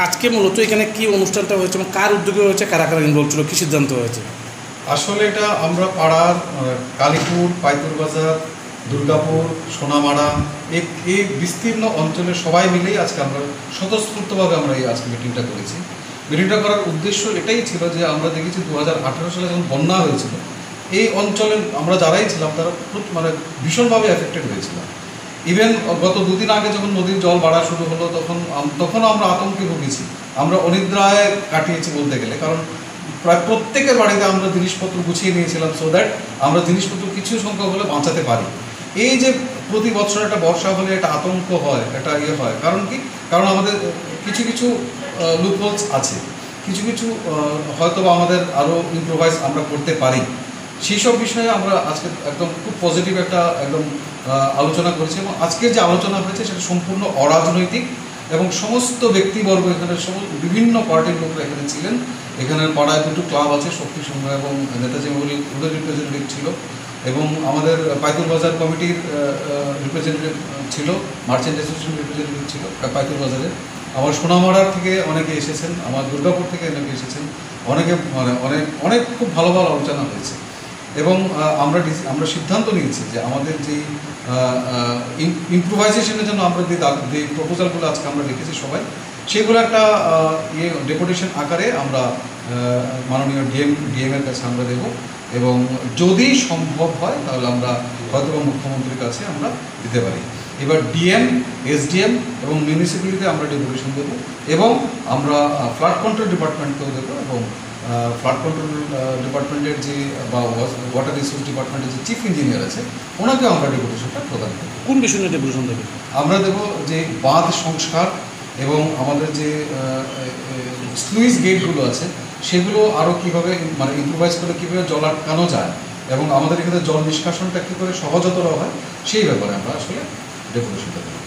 আজকে মূলত এখানে কি অনুষ্ঠানটা হয়েছে এবং কার উদ্যোগে হয়েছে, কারা কারা ইনভলভ ছিল, কী সিদ্ধান্ত হয়েছে? আসলে এটা আমরা পাড়ার কালীপুর, পাইতুর বাজার, দুর্গাপুর, সোনামাড়া এই বিস্তীর্ণ অঞ্চলের সবাই মিলেই আজকে আমরা স্বতঃস্ফূর্তভাবে আমরা এই আজকে মিটিংটা করেছি। মিটিংটা করার উদ্দেশ্য এটাই ছিল যে আমরা দেখেছি 2018 সালে যখন বন্যা হয়েছিল, এই অঞ্চলের আমরা যারাই ছিলাম তারা মানে ভীষণভাবে এফেক্টেড হয়েছিল। ইভেন গত দুদিন আগে যখন নদীর জল বাড়া শুরু হলো তখনও আমরা আতঙ্কে ভুগেছি, আমরা অনিদ্রায় কাটিয়েছি বলতে গেলে। কারণ প্রায় প্রত্যেকের বাড়িতে আমরা জিনিসপত্র গুছিয়ে নিয়েছিলাম সো দ্যাট আমরা জিনিসপত্র কিছু সংখ্যক হলে বাঁচাতে পারি। এই যে প্রতি বছর একটা বর্ষা হলে একটা আতঙ্ক হয়, একটা হয়, কারণ কি? কারণ আমাদের কিছু কিছু লুপহোলস আছে, কিছু কিছু হয়তো বা আমাদের আরও ইম্প্রোভাইজ আমরা করতে পারি। সেই সব বিষয়ে আমরা আজকে একদম খুব পজিটিভ একটা একদম আলোচনা করেছি, এবং আজকের যে আলোচনা হয়েছে সেটা সম্পূর্ণ অরাজনৈতিক, এবং সমস্ত ব্যক্তিবর্গ এখানে বিভিন্ন পার্টির লোকরা এখানে ছিলেন। এখানে পাড়ায় দুটো ক্লাব আছে, শক্তি সংঘ এবং নেতাজি মৌলিক ওদের রিপ্রেজেন্টেটিভ ছিল, এবং আমাদের পাইতুর বাজার কমিটির রিপ্রেজেন্টেটিভ ছিল, মার্চেন্ট অ্যাসোসিয়েশন রিপ্রেজেন্টেটিভ ছিল পাইতুর বাজারে। আমার সোনামাড়ার থেকে অনেকে এসেছেন, আমার দুর্গাপুর থেকে অনেকে এসেছেন, অনেকে মানে অনেক অনেক খুব ভালো ভালো আলোচনা হয়েছে। এবং আমরা সিদ্ধান্ত নিয়েছি যে আমাদের যেই ইম্প্রোভাইজেশনের জন্য আমরা যে প্রপোজালগুলো আজকে আমরা লিখেছি সবাই, সেগুলো একটা ডেপুটেশন আকারে আমরা মাননীয় ডিএমের কাছে আমরা দেব, এবং যদি সম্ভব হয় তাহলে আমরা হয়তো মুখ্যমন্ত্রীর কাছে আমরা দিতে পারি। এবার ডিএম, এসডিএম এবং মিউনিসিপ্যালিটিতে আমরা ডেপুটেশন দেবো, এবং আমরা ফ্লাড কন্ট্রোল ডিপার্টমেন্টকেও দেবো, এবং ফ্লাড কন্ট্রোল ডিপার্টমেন্টের যে বা ওয়াটার রিসোর্স ডিপার্টমেন্টের যে চিফ ইঞ্জিনিয়ার আছে ওনাকেও আমরা ডেপুটেশনটা প্রদান করব। কোন বিষয় নিয়ে ডেপুটেশন দেবে? আমরা দেবো যে বাঁধ সংস্কার এবং আমাদের যে স্লুইস গেটগুলো আছে সেগুলো আরও কীভাবে মানে ইম্প্রোভাইজ করে কীভাবে জল আটকানো যায়, এবং আমাদের এখানে জল নিষ্কাশনটা কী করে সহজতর হয় সেই ব্যাপারে আমরা আসলে ডেপুটেশনটা দেবো।